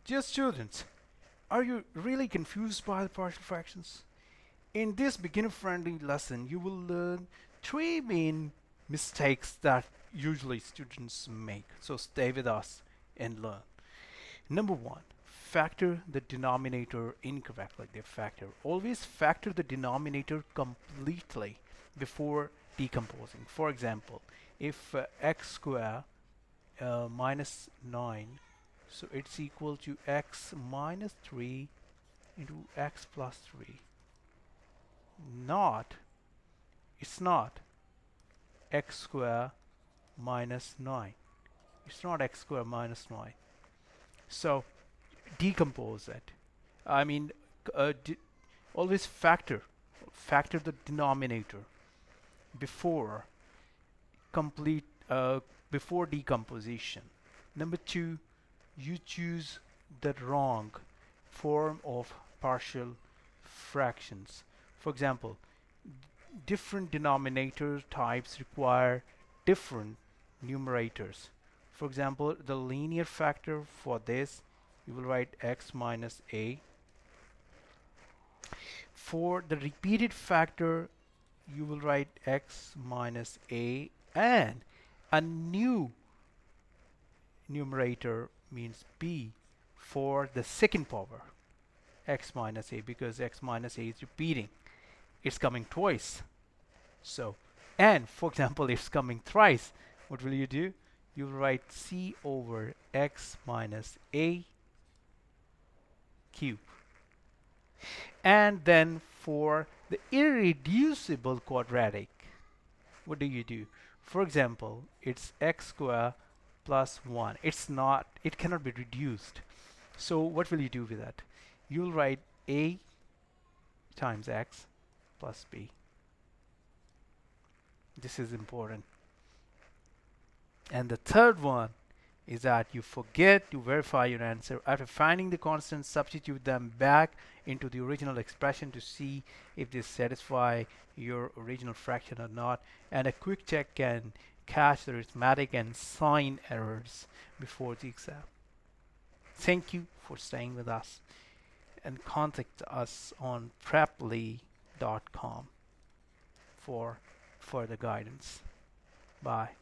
Dear students, are you really confused by the partial fractions? In this beginner-friendly lesson, you will learn three main mistakes that usually students make. So stay with us and learn. Number one, factor the denominator incorrectly. Always factor the denominator completely before decomposing. For example, if x square minus 9, so it's equal to x minus 3 into x plus 3. Not, it's not x square minus 9. It's not x square minus 9. So decompose it. I mean, always factor the denominator before complete before decomposition. Number two, you choose the wrong form of partial fractions. For example, different denominator types require different numerators. For example, the linear factor for this, you will write x minus a. For the repeated factor, you will write x minus a, and a new numerator means b for the second power, x minus a, because x minus a is repeating. It's coming twice. So, and for example, it's coming thrice. What will you do? You will write c over x minus a cube. And then for the irreducible quadratic, what do? For example, it's x square plus 1. It cannot be reduced. So what will you do with that? You'll write a times x plus b. This is important. And the third one is that you forget to verify your answer. After finding the constants, substitute them back into the original expression to see if they satisfy your original fraction or not. And a quick check can catch the arithmetic and sign errors before the exam. Thank you for staying with us, and contact us on preply.com for further guidance. Bye.